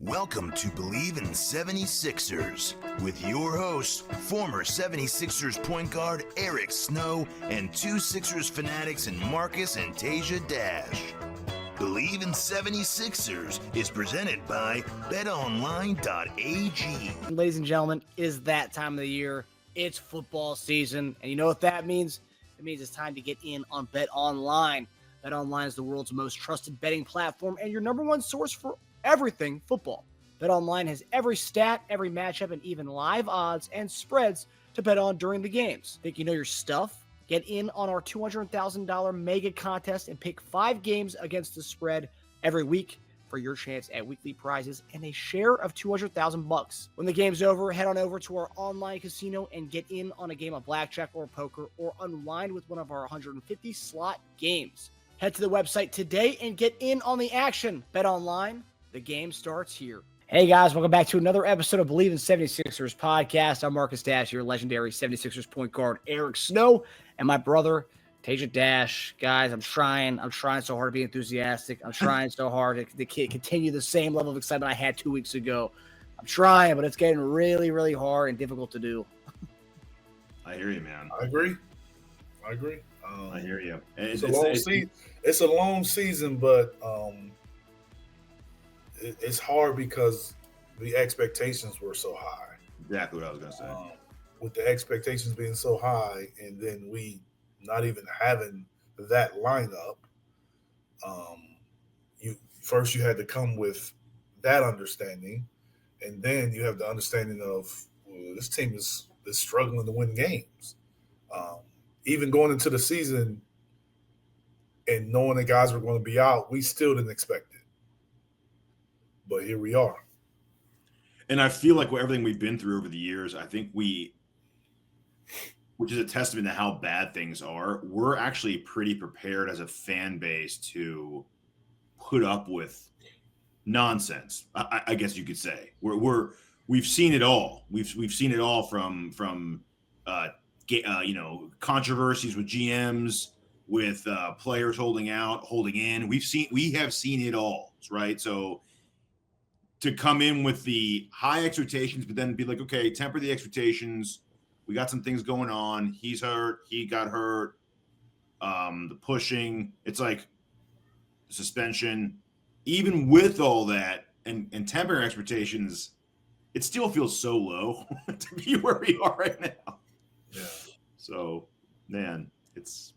Welcome to Bleav in 76ers with your hosts, former 76ers point guard Eric Snow and two Sixers fanatics in Marcus and Teja Dash. Bleav in 76ers is presented by betonline.ag. Ladies and gentlemen, it is that time of the year. It's football season, and you know what that means? It means it's time to get in on BetOnline. BetOnline is the world's most trusted betting platform and your number one source for everything football. BetOnline has every stat, every matchup, and even live odds and spreads to bet on during the games. Think you know your stuff? Get in on our $200,000 mega contest and pick 5 games against the spread every week for your chance at weekly prizes and a share of $200,000. When the game's over, head on over to our online casino and get in on a game of blackjack or poker or unwind with one of our 150 slot games. Head to the website today and get in on the action. BetOnline. The game starts here. Hey guys, welcome back to another episode of Bleav in 76ers podcast. I'm Marcus Dash, your legendary 76ers point guard Eric Snow, and my brother Teja Dash. Guys, I'm trying so hard to be enthusiastic. I'm trying so hard to continue the same level of excitement I had 2 weeks ago. I'm trying, but it's getting really, really hard and difficult to do. I hear you, man. I agree. I hear you. It's a long season, but it's hard because the expectations were so high. Exactly what I was going to say. With the expectations being so high, and then we not even having that lineup, you had to come with that understanding, and then you have the understanding of this team is struggling to win games. Even going into the season and knowing the guys were going to be out, we still didn't expect it. But here we are. And I feel like everything we've been through over the years, I think which is a testament to how bad things are, we're actually pretty prepared as a fan base to put up with nonsense. I guess you could say we've seen it all. We've seen it all from controversies with GMs, with players holding out, holding in. We have seen it all, right? So to come in with the high expectations, but then be like, okay, temper the expectations. We got some things going on. He's hurt. He got hurt. The pushing. It's like suspension. Even with all that and tempering expectations, it still feels so low to be where we are right now. Yeah. So, man, it's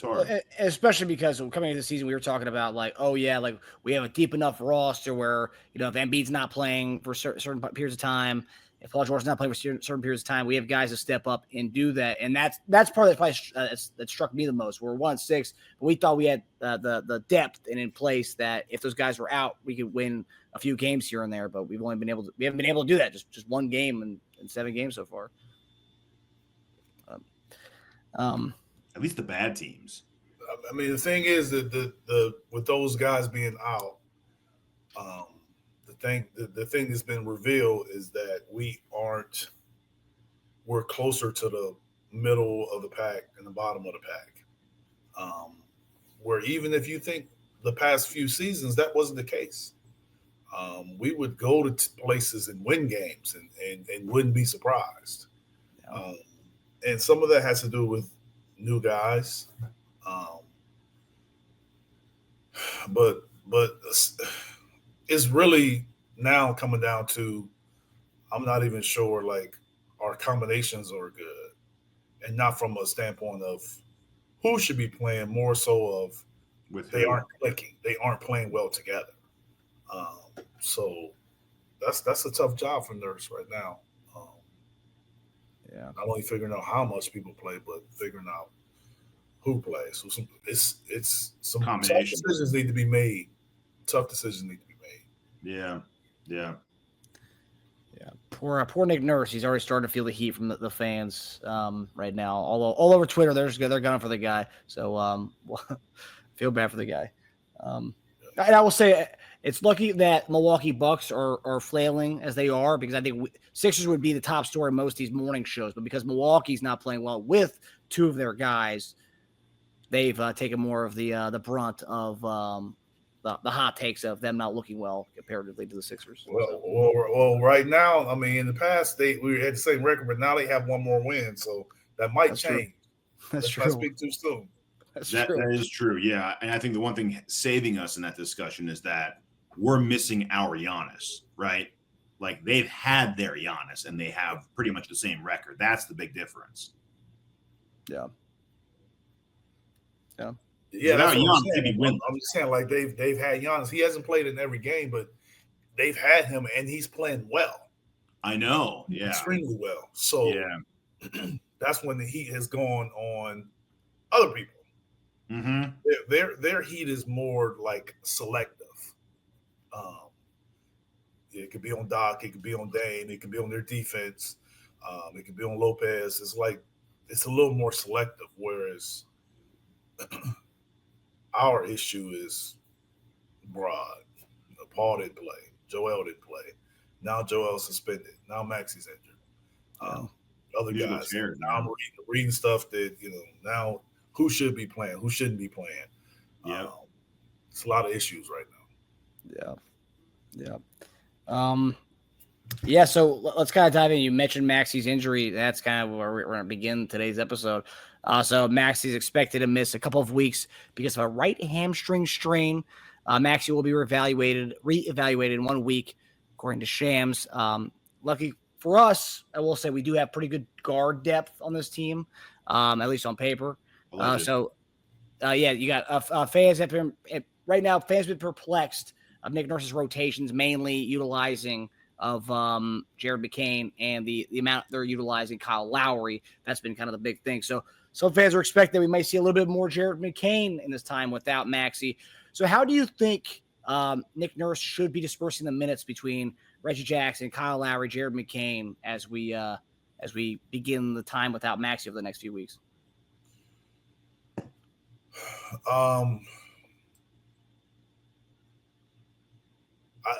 hard. Especially because coming into the season, we were talking about we have a deep enough roster where, if Embiid's not playing for certain periods of time, if Paul George's not playing for certain periods of time, we have guys to step up and do that. And that's part of that struck me the most. We're 1-6, but we thought we had the depth and in place that if those guys were out, we could win a few games here and there. But we haven't been able to do that. Just one game in 7 games so far. At least the bad teams. I mean, the thing is that the with those guys being out, the thing that's been revealed is that we're closer to the middle of the pack and the bottom of the pack. Where even if you think the past few seasons, that wasn't the case. We would go to places and win games and wouldn't be surprised. Yeah. And some of that has to do with new guys. But it's really now coming down to, I'm not even sure like our combinations are good, and not from a standpoint of who should be playing, more so of they aren't clicking. They aren't playing well together. So that's a tough job for Nurse right now. Yeah, not only figuring out how much people play, but figuring out who plays. So it's some tough decisions need to be made. Yeah. Poor Nick Nurse. He's already starting to feel the heat from the fans right now. All over Twitter, they're gunning for the guy. So feel bad for the guy. And I will say it's lucky that Milwaukee Bucks are flailing as they are, because I think Sixers would be the top story in most of these morning shows. But because Milwaukee's not playing well with 2 of their guys, they've taken more of the brunt of the hot takes of them not looking well comparatively to the Sixers. Well, right now, I mean, in the past we had the same record, but now they have one more win, so that might change. That's Let's true. not speak too soon. That is true. Yeah. And I think the one thing saving us in that discussion is that we're missing our Giannis, right? Like they've had their Giannis and they have pretty much the same record. That's the big difference. Yeah. Yeah, Without that's what Giannis, they'd be winning. I'm just saying, like they've had Giannis. He hasn't played in every game, but they've had him, and he's playing well. I know. Yeah. Extremely well. So yeah. that's when the heat has gone on other people. Mm-hmm. Their heat is more like selective. It could be on Doc, it could be on Dame, it could be on their defense, it could be on Lopez. It's a little more selective, whereas our issue is broad. Paul didn't play, Joel didn't play. Now Joel's suspended. Now Maxey's injured. Other guys. Now I'm reading stuff that now who should be playing, who shouldn't be playing. Yeah, it's a lot of issues right now. Yeah. So let's kind of dive in. You mentioned Maxey's injury. That's kind of where we're going to begin today's episode. So Maxey's expected to miss a couple of weeks because of a right hamstring strain. Maxey will be reevaluated in 1 week, according to Shams. Lucky for us, I will say we do have pretty good guard depth on this team, at least on paper. You got fans have been right now. Fans have been perplexed of Nick Nurse's rotations, mainly utilizing of Jared McCain and the amount they're utilizing Kyle Lowry. That's been kind of the big thing. So some fans are expecting we might see a little bit more Jared McCain in this time without Maxey. So how do you think Nick Nurse should be dispersing the minutes between Reggie Jackson, Kyle Lowry, Jared McCain as we begin the time without Maxey over the next few weeks?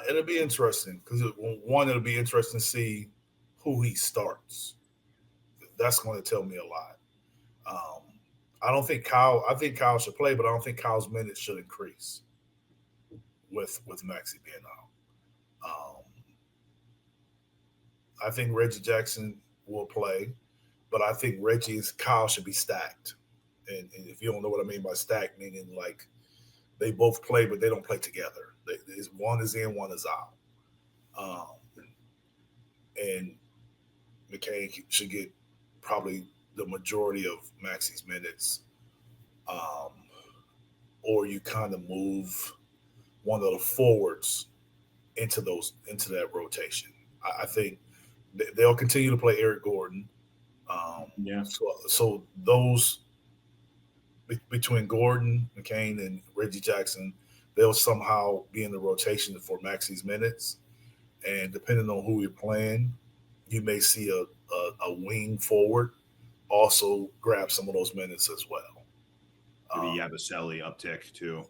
It'll be interesting because it'll be interesting to see who he starts. That's going to tell me a lot. I think Kyle should play, but I don't think Kyle's minutes should increase with Maxey being out. I think Reggie Jackson will play, but I think Reggie and Kyle should be stacked. And if you don't know what I mean by stacked, meaning like they both play, but they don't play together. One is in, one is out. And McCain should get probably the majority of Maxey's minutes. Or you kind of move one of the forwards into that rotation. I think they'll continue to play Eric Gordon. So those between Gordon, McCain, and Reggie Jackson, they'll somehow be in the rotation for Maxey's minutes. And depending on who you're playing, you may see a wing forward also grab some of those minutes as well. Maybe Yabusele uptick too.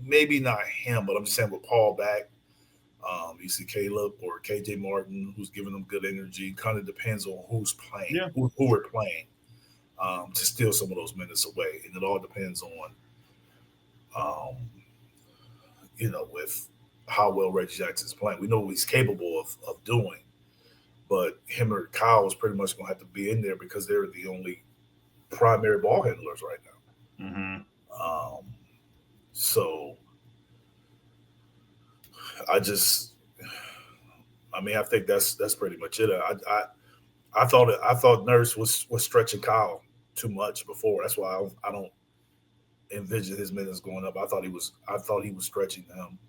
Maybe not him, but I'm just saying with Paul back, you see Caleb or KJ Martin, who's giving them good energy. Kind of depends on who's playing, who we're playing, to steal some of those minutes away. And it all depends on, with how well Reggie Jackson's playing. We know what he's capable of doing, but him or Kyle is pretty much going to have to be in there because they're the only primary ball handlers right now. Mm-hmm. So I think that's pretty much it. I thought Nurse was stretching Kyle too much before. That's why I don't envision his minutes going up. I thought he was stretching him.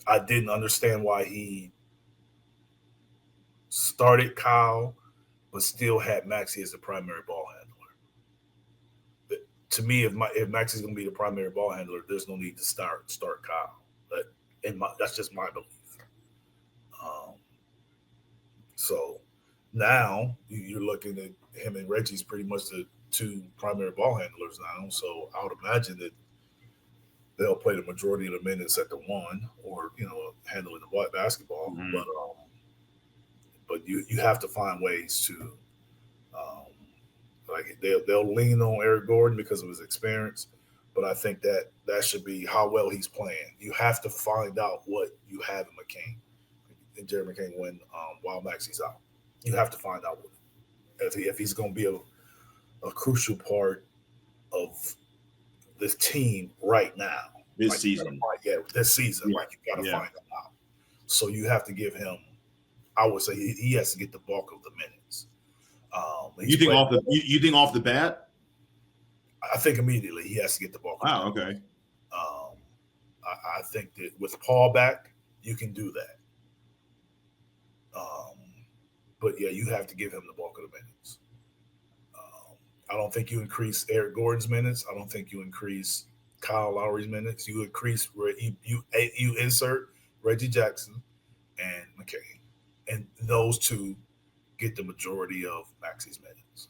I didn't understand why he started Kyle, but still had Maxey as the primary ball handler. To me, if Maxey's going to be the primary ball handler, there's no need to start Kyle. That's just my belief. So now you're looking at him and Reggie's pretty much the two primary ball handlers now. So I would imagine that they'll play the majority of the minutes at the one, or handling the basketball. Mm-hmm. But you have to find ways to. They'll lean on Eric Gordon because of his experience, but I think that should be how well he's playing. You have to find out what you have in McCain and Jerry McCain while Maxey's out. You have to find out if he's going to be a crucial part of this team right now. This season. This season. Yeah. Like, you got to find that out. So you have to give him, I would say he has to get the bulk of the minutes. You think off the bat? I think immediately he has to get the bulk. Wow, okay. I think that with Paul back, you can do that. But yeah, you have to give him the bulk of the minutes. I don't think you increase Eric Gordon's minutes. I don't think you increase Kyle Lowry's minutes. You increase you insert Reggie Jackson and McCain, and those two get the majority of Maxey's minutes.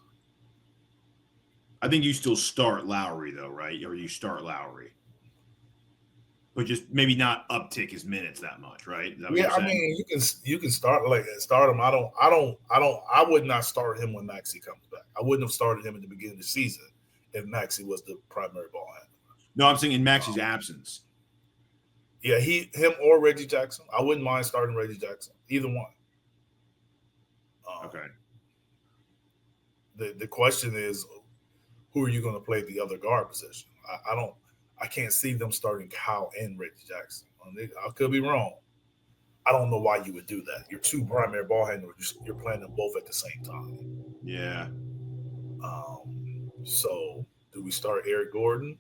I think you still start Lowry though, right? Or you start Lowry, but just maybe not uptick his minutes that much, right? Yeah, I mean, you can start him. I would not start him when Maxey comes back. I wouldn't have started him at the beginning of the season if Maxey was the primary ball handler. No, I'm saying in Maxey's absence. Yeah, him or Reggie Jackson. I wouldn't mind starting Reggie Jackson. Either one. Okay. The question is, who are you going to play the other guard position? I can't see them starting Kyle and Reggie Jackson. I could be wrong. I don't know why you would do that. Your two primary ball handlers, you're playing them both at the same time. Yeah. So do we start Eric Gordon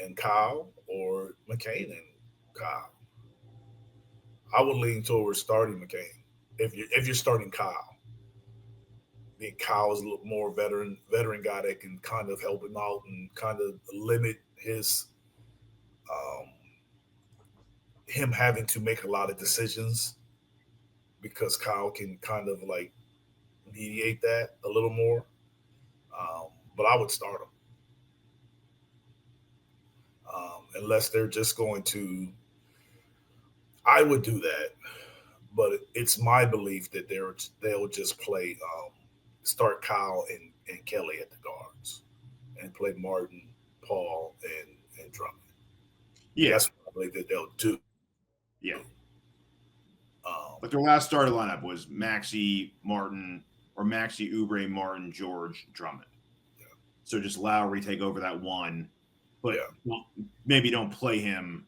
and Kyle or McCain and Kyle? I would lean towards starting McCain if you're starting Kyle. I mean, Kyle is a little more veteran guy that can kind of help him out and kind of limit his him having to make a lot of decisions, because Kyle can kind of like mediate that a little more. But I would start him. Unless they're just going to, I would do that, but it's my belief that they'll just play, start Kyle and Kelly at the guards, and play Martin, Paul, and Drummond. Yeah, that's what I believe that they'll do. Yeah, but their last starting lineup was Maxey, Martin, or Maxey, Oubre, Martin, George, Drummond. Yeah. So just Lowry take over that one. But maybe don't play him.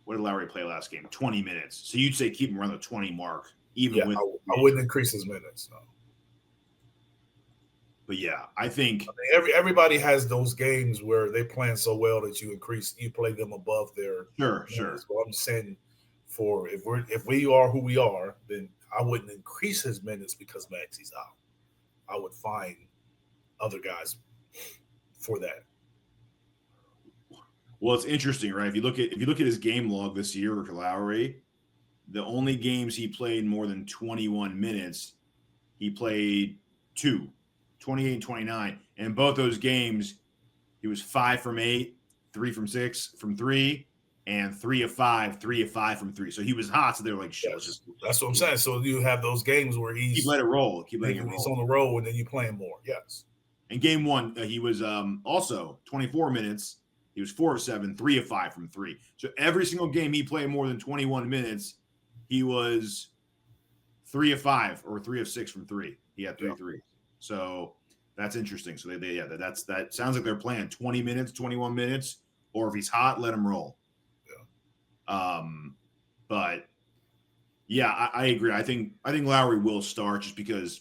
What did Lowry play last game? 20 minutes. So you'd say keep him around the 20 mark, even with. I wouldn't increase his minutes. No. But yeah, I think everybody has those games where they playing so well that you play them above their. Sure. So I'm saying, if we are who we are, then I wouldn't increase his minutes because Maxey's out. I would find other guys for that. Well, it's interesting, right? If you look at his game log this year for Lowry, the only games he played more than 21 minutes, he played 28 and 29. And in both those games, he was 5 from 8, 3 from 6 from 3, and 3 of 5 from 3. So he was hot. So they were like, shit. Yes. That's what I'm saying. So you have those games where he's let it roll. He's on the road, and then you play him more. Yes. In game one, he was also 24 minutes. He was 4 of 7, 3 of 5 from 3. So every single game he played more than 21 minutes, he was 3 of 5 or 3 of 6 from 3. He had 3 threes. So that's interesting. So that sounds like they're playing 20 minutes, 21 minutes, or if he's hot, let him roll. Yeah. But yeah, I agree. I think Lowry will start just because,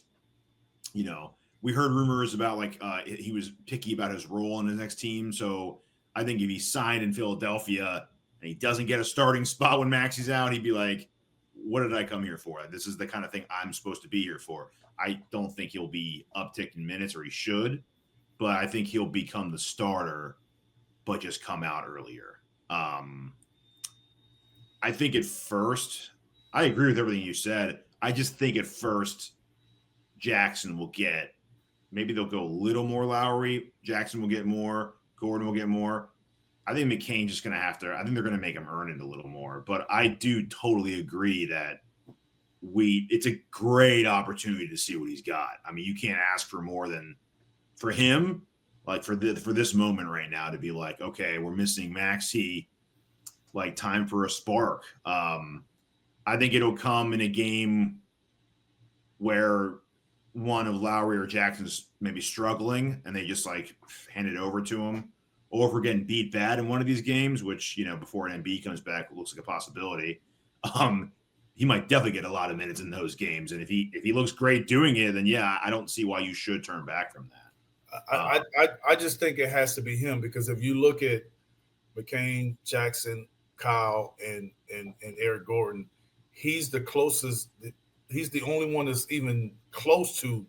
we heard rumors about he was picky about his role in his next team. So I think if he signed in Philadelphia and he doesn't get a starting spot when Maxey's out, he'd be like, what did I come here for? This is the kind of thing I'm supposed to be here for. I don't think he'll be upticked in minutes, or he should, but I think he'll become the starter, but just come out earlier. I think at first, I agree with everything you said. I just think at first Jackson will get, maybe they'll go a little more Lowry. Jackson will get more. Gordon will get more. I think McCain's just going to have to – I think they're going to make him earn it a little more. But I do totally agree that it's a great opportunity to see what he's got. I mean, you can't ask for more than – for him, like for this moment right now to be like, okay, we're missing Maxey, like time for a spark. I think it'll come in a game where one of Lowry or Jackson's maybe struggling and they just like hand it over to him, or if we're getting beat bad in one of these games, which, you know, before an MB comes back, it looks like a possibility. He might definitely get a lot of minutes in those games. And if he looks great doing it, then yeah, I don't see why you should turn back from that. I just think it has to be him, because if you look at McCain, Jackson, Kyle, and Eric Gordon, he's the closest. He's the only one that's even close to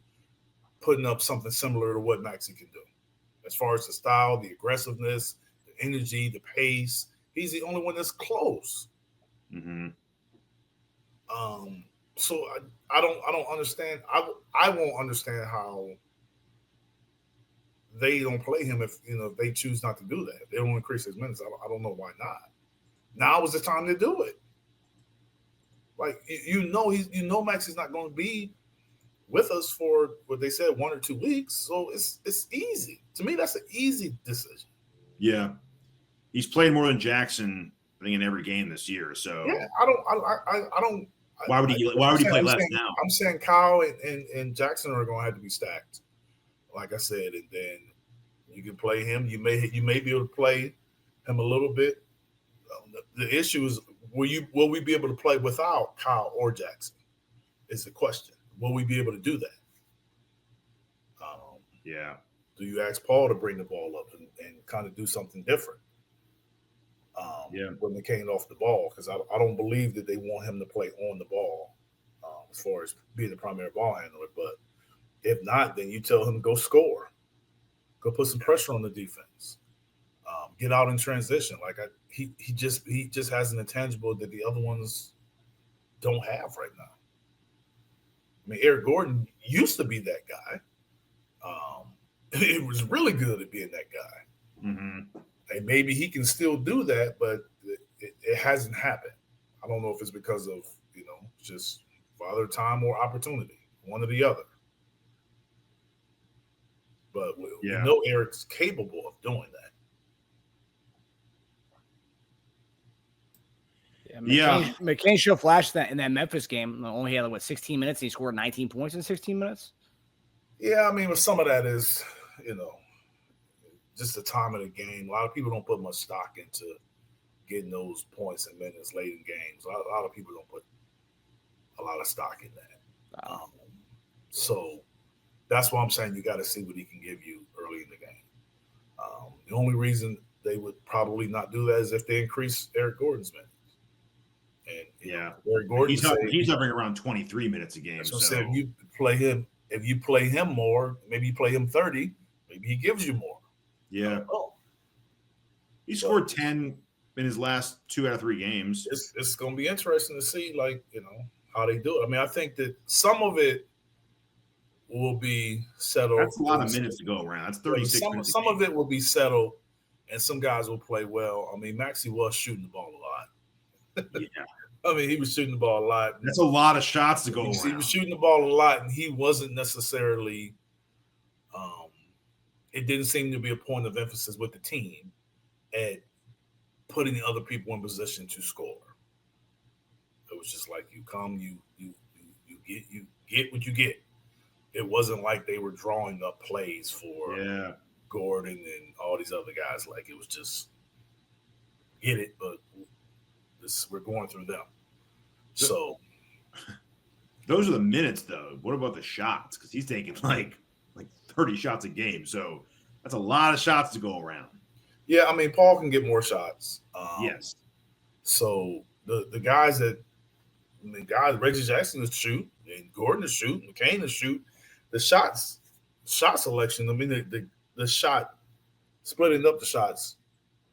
putting up something similar to what Maxey can do, as far as the style, the aggressiveness, the energy, the pace. He's the only one that's close. Mm-hmm. So I don't understand. I won't understand how they don't play him if they choose not to do that. They don't increase his minutes. I don't know why not. Now is the time to do it. Like Maxey's not going to be with us for what they said 1 or 2 weeks. So it's easy. To me, that's an easy decision. Yeah. He's played more than Jackson, I think, in every game this year. So yeah, I don't. Why would he play less now? I'm saying Kyle and Jackson are going to have to be stacked, like I said, and then you can play him. You may be able to play him a little bit. The issue is, will we be able to play without Kyle or Jackson? Is the question. Will we be able to do that? Yeah. Do you ask Paul to bring the ball up and kind of do something different? When they came off the ball, because I don't believe that they want him to play on the ball as far as being the primary ball handler. But if not, then you tell him to go score, go put some pressure on the defense, get out in transition. Like he just has an intangible that the other ones don't have right now. I mean, Eric Gordon used to be that guy. It was really good at being that guy. Mm-hmm. And maybe he can still do that, but it hasn't happened. I don't know if it's because of, just father time or opportunity, one or the other. But we know Eric's capable of doing that. Yeah, McCain showed flash in that Memphis game. Only had 16 minutes. And he scored 19 points in 16 minutes. Yeah, I mean, but some of that is, just the time of the game. A lot of people don't put much stock into getting those points and minutes late in games. A lot of people don't put a lot of stock in that. Wow. So that's why I'm saying you got to see what he can give you early in the game. The only reason they would probably not do that is if they increase Eric Gordon's minutes. And Eric Gordon, he's hovering around 23 minutes a game. So if you play him more, maybe you play him 30, maybe he gives you more. Yeah. He scored 10 in his last 2 out of 3 games. It's going to be interesting to see, how they do it. I mean, I think that some of it will be settled. That's a lot of minutes to go around. That's 36 minutes. Some of it will be settled, and some guys will play well. I mean, Maxey was shooting the ball a lot. Yeah. I mean, he was shooting the ball a lot. That's a lot of shots to go around. He was shooting the ball a lot, and he wasn't necessarily it didn't seem to be a point of emphasis with the team at putting other people in position to score. It was just like you come, you get what you get. It wasn't like they were drawing up plays for Gordon and all these other guys. Like, it was just get it, but we're going through them. So those are the minutes, though. What about the shots? Because he's taking like 30 shots a game. So that's a lot of shots to go around. Yeah, I mean, Paul can get more shots. Yes. So the guys Reggie Jackson is shoot, and Gordon is shoot, McCain is shoot. The shot selection, I mean, the shot, splitting up the shots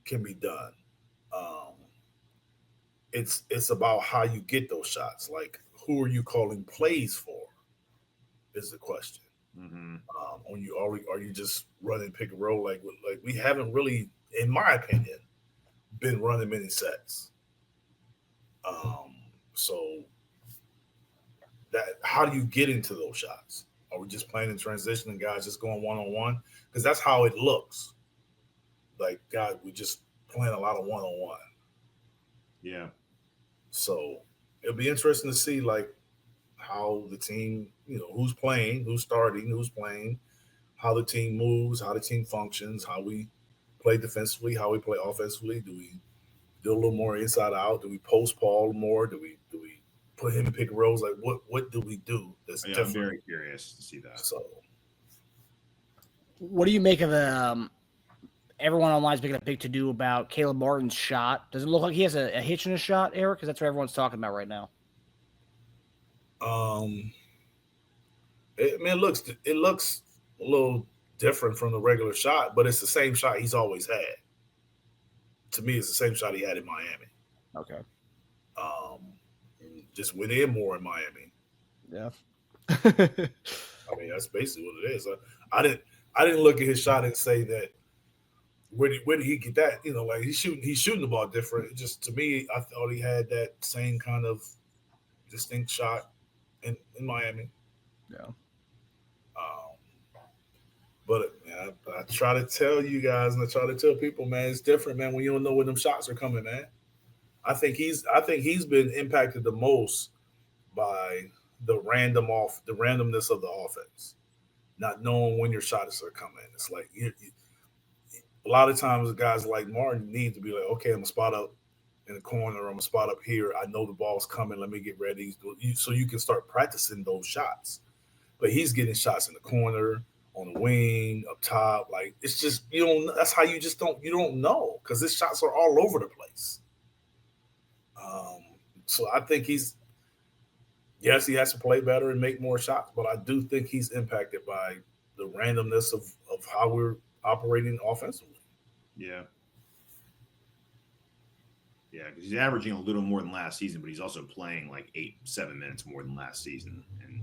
can be done. It's about how you get those shots. Like, who are you calling plays for is the question. Mm-hmm. Are you just running pick and roll? Like we haven't really, in my opinion, been running many sets. So that, how do you get into those shots? Are we just playing in transition and guys just going one-on-one? Because that's how it looks. Like, God, we just playing a lot of one-on-one. Yeah. So it'll be interesting to see, like, how the team, who's playing, who's starting, who's playing, how the team moves, how the team functions, how we play defensively, how we play offensively. Do we do a little more inside out? Do we post Paul more? Do we put him in pick and rolls? Like, what do we do that's different? I'm very curious to see that. So, what do you make of everyone online is making a big to-do about Caleb Martin's shot? Does it look like he has a hitch in his shot, Eric? Because that's what everyone's talking about right now. It looks a little different from the regular shot, but it's the same shot he's always had. To me, it's the same shot he had in Miami. Okay. Just went in more in Miami. Yeah. I mean, that's basically what it is. I didn't look at his shot and say that where did he get that? Like he's shooting the ball different. Just to me, I thought he had that same kind of distinct shot in Miami. Yeah. But man, I try to tell you guys, and I try to tell people, man, it's different, man, when you don't know when them shots are coming, man. I think he's been impacted the most by the randomness of the offense, not knowing when your shots are coming. It's like a lot of times guys like Martin need to be like, okay, I'm gonna spot up in the corner, I'm gonna spot up here. I know the ball's coming. Let me get ready, so you can start practicing those shots. But he's getting shots in the corner, on the wing, up top. Like, it's just, that's how you don't know, because his shots are all over the place. So I think he has to play better and make more shots, but I do think he's impacted by the randomness of how we're operating offensively. Yeah. Yeah, because he's averaging a little more than last season, but he's also playing like 8-7 minutes more than last season and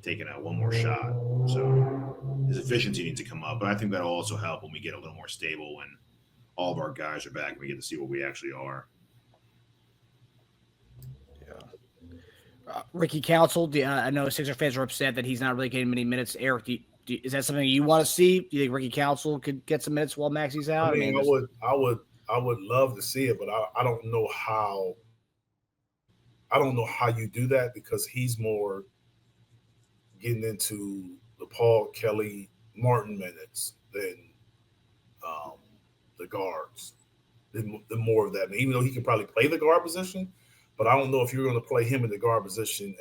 taking out one more shot. So his efficiency needs to come up, but I think that'll also help when we get a little more stable when all of our guys are back and we get to see what we actually are. Ricky Council, I know Sixer fans are upset that he's not really getting many minutes. Eric, is that something you want to see? Do you think Ricky Council could get some minutes while Maxey's out? I would love to see it, but I don't know how. I don't know how you do that, because he's more getting into the Paul, Kelly, Martin minutes than the guards. The more of that, even though he can probably play the guard position. But I don't know if you're going to play him in the guard position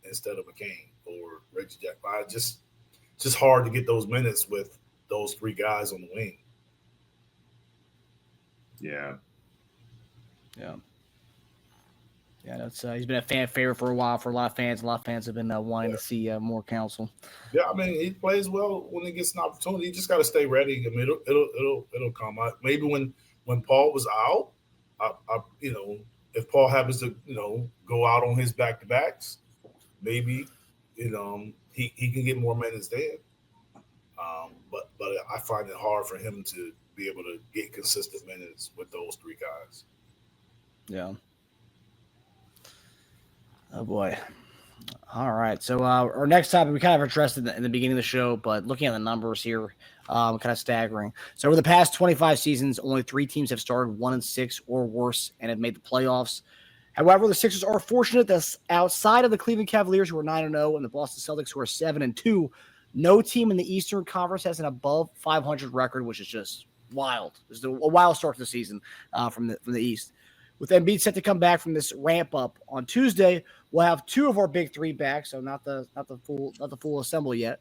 instead of McCain or Reggie Jack. It's just hard to get those minutes with those three guys on the wing. Yeah. That's he's been a fan favorite for a while for a lot of fans. A lot of fans have been wanting to see more Council. Yeah, I mean, he plays well when he gets an opportunity. He just got to stay ready. I mean, it'll come out. Maybe when Paul was out, if Paul happens to, go out on his back-to-backs, maybe, he can get more minutes there. But I find it hard for him to be able to get consistent minutes with those three guys. Yeah. Oh, boy. All right. So our next topic, we kind of addressed in the beginning of the show, but looking at the numbers here, kind of staggering. So over the past 25 seasons, only 3 teams have started 1-6 or worse and have made the playoffs. However, the Sixers are fortunate that outside of the Cleveland Cavaliers, who are 9-0, and the Boston Celtics, who are 7-2, no team in the Eastern Conference has an above 500 record, which is just wild. It's a wild start to the season from the East. With Embiid set to come back from this ramp up on Tuesday, we'll have 2 of our big 3 back, so not the full ensemble yet.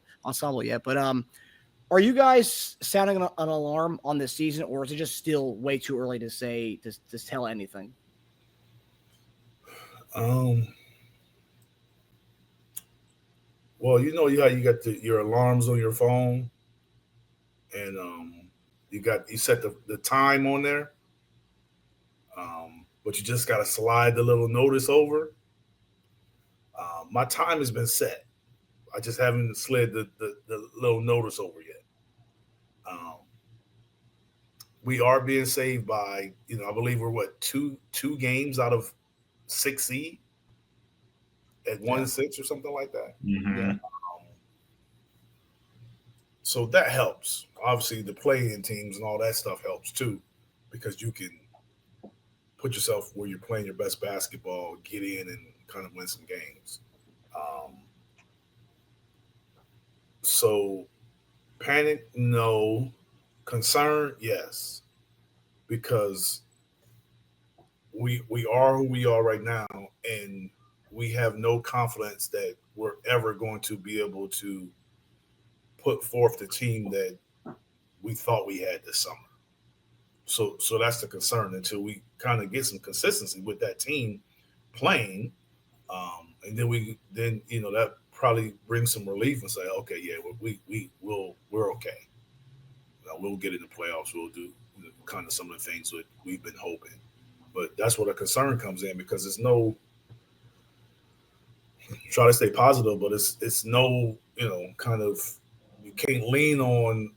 But are you guys sounding an alarm on this season, or is it just still way too early to say to tell anything? Well, how you got your alarms on your phone, and you set the time on there. But you just got to slide the little notice over. My time has been set. I just haven't slid the little notice over yet. We are being saved by, I believe we're two games out of 6 seed at 1-6 or something like that. Mm-hmm. So that helps. Obviously, the play-in teams and all that stuff helps too, because you can put yourself where you're playing your best basketball, get in and kind of win some games. So panic, no. Concern, yes, because we are who we are right now, and we have no confidence that we're ever going to be able to put forth the team that we thought we had this summer. So that's the concern until we kind of get some consistency with that team playing, and then that probably brings some relief and say, okay, yeah, we're okay. We'll get in the playoffs. We'll do kind of some of the things that we've been hoping. But that's where the concern comes in, because it's no try to stay positive, but it's no, kind of, you can't lean on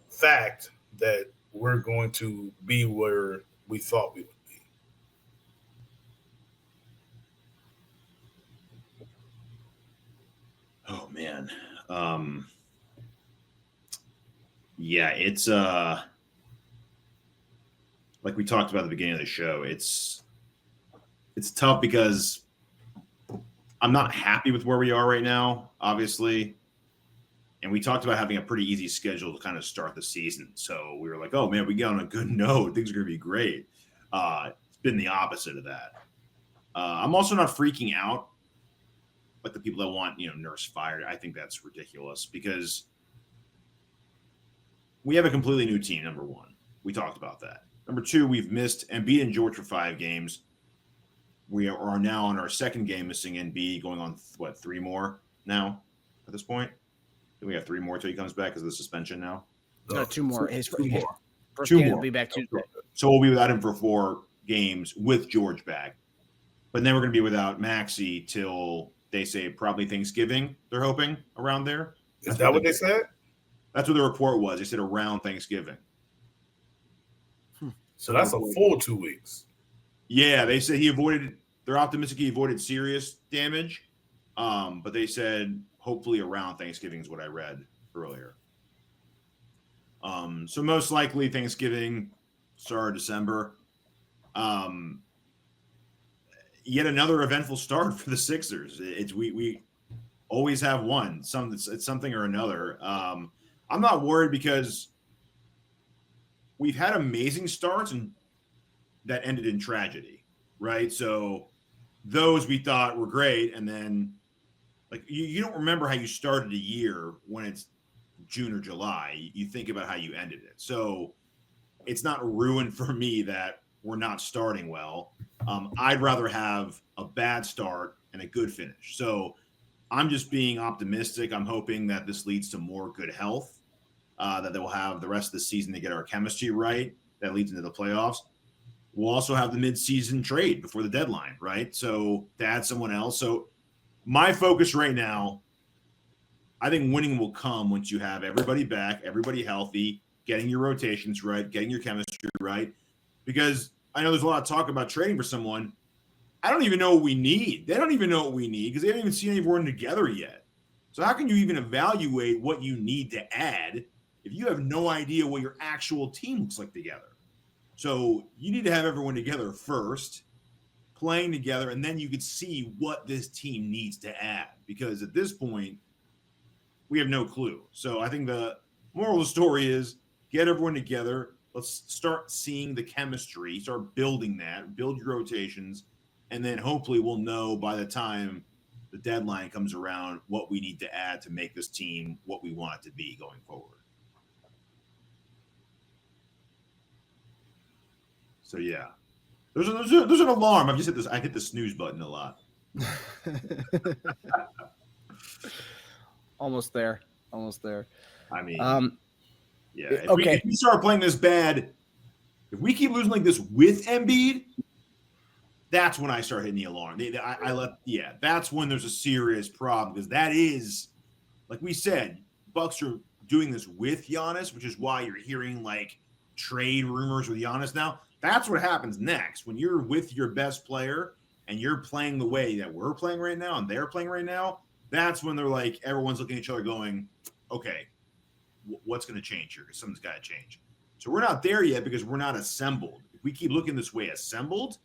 fact that we're going to be where we thought we would be. Oh man. Yeah, it's like we talked about at the beginning of the show, it's tough because I'm not happy with where we are right now, obviously. And we talked about having a pretty easy schedule to kind of start the season. So we were like, oh man, we get on a good note. Things are going to be great. It's been the opposite of that. I'm also not freaking out like the people that want, Nurse fired. I think that's ridiculous because we have a completely new team, number one. We talked about that. Number two, we've missed Embiid and George for 5 games. We are now on our second game missing Embiid, going on, 3 more now at this point? We have 3 more until he comes back because of the suspension now? No, 2 more. His first Two game more. will be back Tuesday. So we'll be without him for 4 games with George back. But then we're going to be without Maxey till, they say, probably Thanksgiving, they're hoping, around there. Is that what they said? That's what the report was. They said around Thanksgiving. So that's a full 2 weeks. Yeah, they said they're optimistic he avoided serious damage. But they said hopefully around Thanksgiving is what I read earlier. So most likely Thanksgiving, start of December. Yet another eventful start for the Sixers. We always have one. It's something or another. I'm not worried because we've had amazing starts and that ended in tragedy, right? So those we thought were great, and then like you don't remember how you started a year when it's June or July. You think about how you ended it. So it's not ruined for me that we're not starting well. I'd rather have a bad start and a good finish. So I'm just being optimistic. I'm hoping that this leads to more good health, that they will have the rest of the season to get our chemistry right. That leads into the playoffs. We'll also have the mid-season trade before the deadline, right? So to add someone else. So my focus right now, I think winning will come once you have everybody back, everybody healthy, getting your rotations right, getting your chemistry right. Because I know there's a lot of talk about trading for someone. I don't even know what we need. They don't even know what we need because they haven't even seen anyone together yet. So how can you even evaluate what you need to add if you have no idea what your actual team looks like together? So you need to have everyone together first, playing together, and then you could see what this team needs to add. Because at this point, we have no clue. So I think the moral of the story is get everyone together. Let's start seeing the chemistry, start building that, build your rotations, and then hopefully we'll know by the time the deadline comes around what we need to add to make this team what we want it to be going forward. So yeah, there's an alarm. I've just hit this. I hit the snooze button a lot. Almost there. I mean, yeah. Okay. If we start playing this bad, if we keep losing like this with Embiid, that's when I start hitting the alarm. That's when there's a serious problem because that is, like we said, Bucks are doing this with Giannis, which is why you're hearing like trade rumors with Giannis now. That's what happens next when you're with your best player and you're playing the way that we're playing right now and they're playing right now. That's when they're like, everyone's looking at each other going, okay, what's going to change here? Because something's got to change. So we're not there yet because we're not assembled. If we keep looking this way, assembled,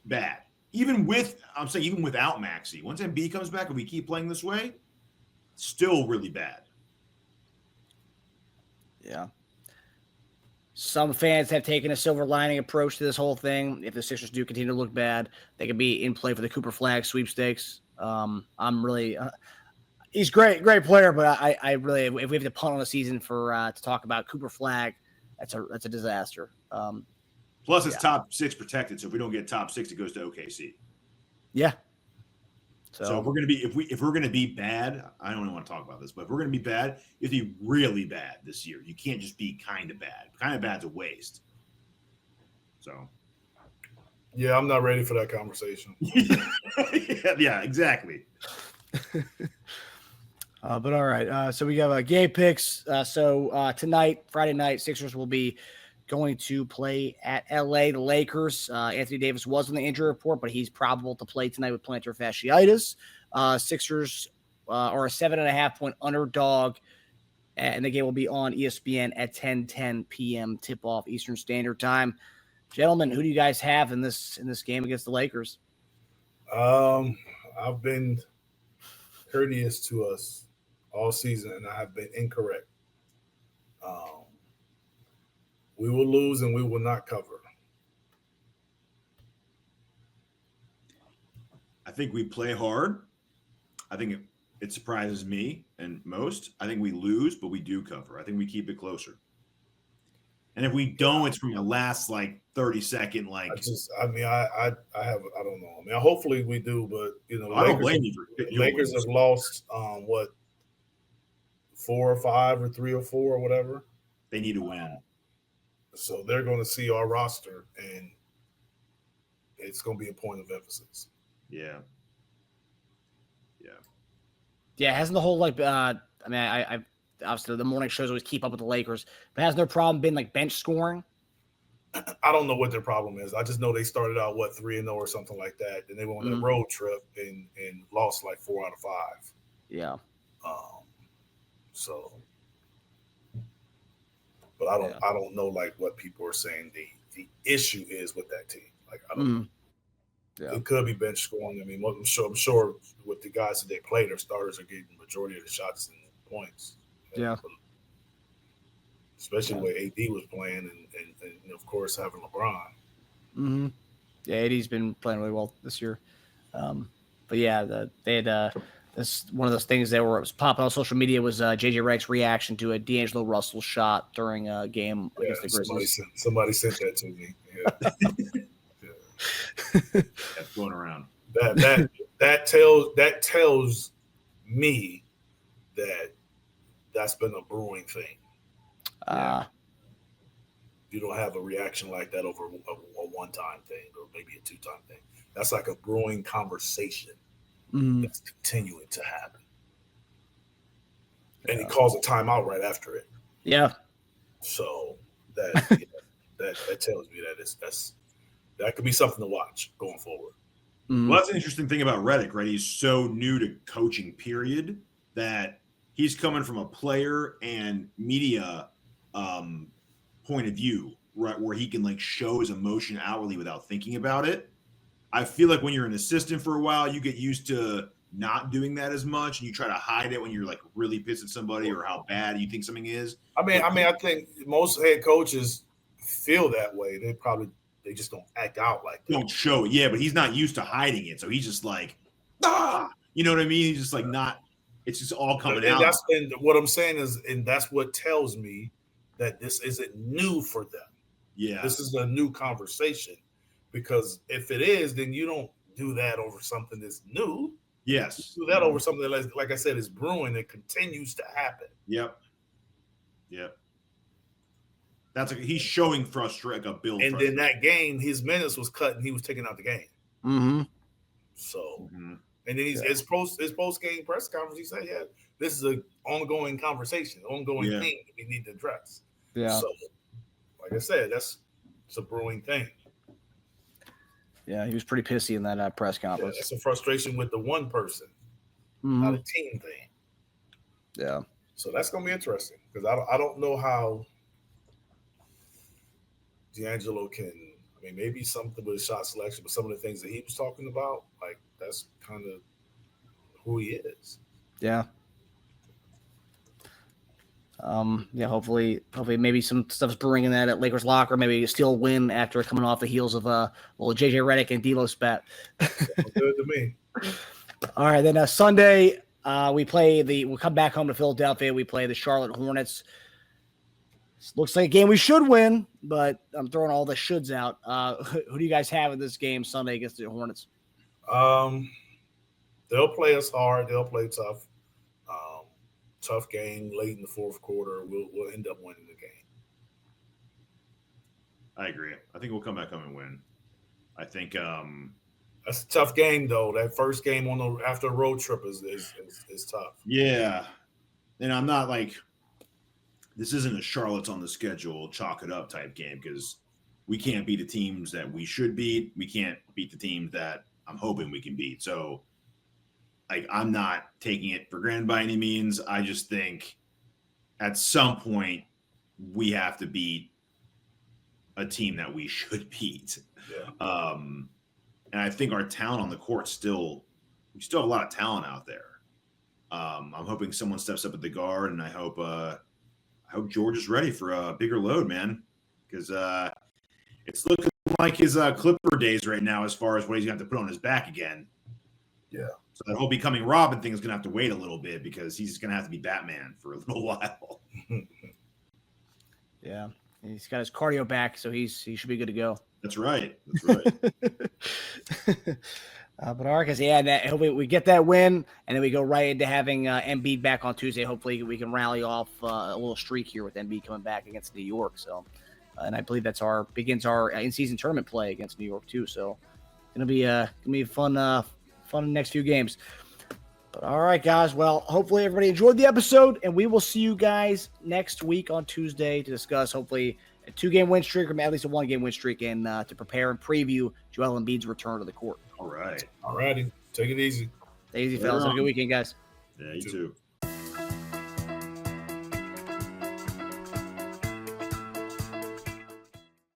bad. Even without Maxey, once Embiid comes back and we keep playing this way, still really bad. Yeah. Some fans have taken a silver lining approach to this whole thing. If the Sixers do continue to look bad, they could be in play for the Cooper Flag sweepstakes. I'm really he's great player, but I really, if we have to punt on the season for to talk about Cooper Flag, that's a disaster. Plus, it's top 6 protected, so if we don't get top 6, it goes to OKC. Yeah. So if we're gonna be bad, I don't want to talk about this, but if we're gonna be bad, you have to be really bad this year. You can't just be kind of bad. Kind of bad's a waste. So. Yeah, I'm not ready for that conversation. yeah, exactly. But all right. So we have game picks. So tonight, Friday night, Sixers will be going to play at LA, the Lakers. Anthony Davis was on the injury report, but he's probable to play tonight with plantar fasciitis. Sixers are a 7.5-point underdog, and the game will be on ESPN at 10:10 p.m. tip-off Eastern Standard Time. Gentlemen, who do you guys have in this game against the Lakers? I've been courteous to us all season, and I have been incorrect. We will lose and we will not cover. I think we play hard. I think it surprises me and most. I think we lose, but we do cover. I think we keep it closer. And if we don't, it's from the last 30-second I don't know. I mean, hopefully we do, but I don't blame you for Lakers have lost 4 or 5 or 3 or 4 or whatever. They need to win. So they're going to see our roster, and it's going to be a point of emphasis. Yeah. Hasn't the whole I obviously the morning shows always keep up with the Lakers, but hasn't their problem been bench scoring? I don't know what their problem is. I just know they started out 3-0 or something like that, and they went on a road trip and lost 4 out of 5. Yeah. So. But I don't know what people are saying the issue is with that team. I don't know. Yeah. It could be bench scoring. I mean, I'm sure with the guys that they play, their starters are getting the majority of the shots and points. Yeah. Especially the way AD was playing and of course having LeBron. Mm-hmm. Yeah, AD's been playing really well this year. But yeah, they had this one of those things that was popping on social media was JJ Redick's reaction to a D'Angelo Russell shot during a game against the Grizzlies. Somebody sent that to me. Yeah. That's going around. That tells me that that's been a brewing thing. You don't have a reaction like that over a one-time thing or maybe a two-time thing. That's like a brewing conversation. That's continuing to happen. And he calls a timeout right after it. Yeah. So that tells me that could be something to watch going forward. Well, that's an interesting thing about Redick, right? He's so new to coaching, period, that he's coming from a player and media point of view, right, where he can show his emotion outwardly without thinking about it. I feel like when you're an assistant for a while, you get used to not doing that as much, and you try to hide it when you're really pissed at somebody or how bad you think something is. I think most head coaches feel that way. They just don't act out like that. Don't show it, yeah, but he's not used to hiding it, so he's just you know what I mean? He's just not. It's just all coming out. And what I'm saying is, and that's what tells me that this isn't new for them. Yeah, this is a new conversation. Because if it is, then you don't do that over something that's new. Yes. You do that over something that, like I said, is brewing. It continues to happen. Yep. He's showing frustration, a build. And then that game, his minutes was cut, and he was taking out the game. Mm-hmm. So, and then his post game press conference, he said, "Yeah, this is an ongoing conversation, ongoing thing that we need to address." Yeah. So, like I said, it's a brewing thing. Yeah, he was pretty pissy in that press conference. It's a frustration with the one person, not a team thing. Yeah. So that's going to be interesting because I don't know how D'Angelo can. I mean, maybe something with his shot selection, but some of the things that he was talking about, like that's kind of who he is. Yeah. Hopefully maybe some stuff's brewing in that at Lakers locker. Maybe still win after coming off the heels of JJ Redick and D'Lo spat. Good to me. All right, then Sunday we'll come back home to Philadelphia. We play the Charlotte Hornets. Looks like a game we should win, but I'm throwing all the shoulds out. Who do you guys have in this game Sunday against the Hornets? They'll play us hard. They'll play tough. Tough game late in the fourth quarter. We'll end up winning the game. I agree. I think we'll come back home and win. I think that's a tough game though. That first game after a road trip is tough. Yeah, and I'm not like this isn't a Charlotte's on the schedule, chalk it up type game because we can't beat the teams that we should beat. We can't beat the teams that I'm hoping we can beat. So. Like, I'm not taking it for granted by any means. I just think at some point we have to beat a team that we should beat. Yeah. And I think our talent on the court we still have a lot of talent out there. I'm hoping someone steps up at the guard, and I hope George is ready for a bigger load, man, because it's looking like his Clipper days right now as far as what he's going to have to put on his back again. Yeah. So that whole becoming Robin thing is going to have to wait a little bit because he's going to have to be Batman for a little while. Yeah. He's got his cardio back, so he should be good to go. That's right. But all right, guys, hopefully we get that win, and then we go right into having Embiid back on Tuesday. Hopefully we can rally off a little streak here with Embiid coming back against New York. So, and I Bleav that's begins our in-season tournament play against New York too. So, it's gonna be fun next few games. But all right, guys. Well, hopefully everybody enjoyed the episode, and we will see you guys next week on Tuesday to discuss hopefully a 2-game win streak or at least a 1-game win streak, and to prepare and preview Joel Embiid's return to the court. All right. All righty. Take it easy. Take it easy, fellas. Have a good weekend, guys. Yeah, you too.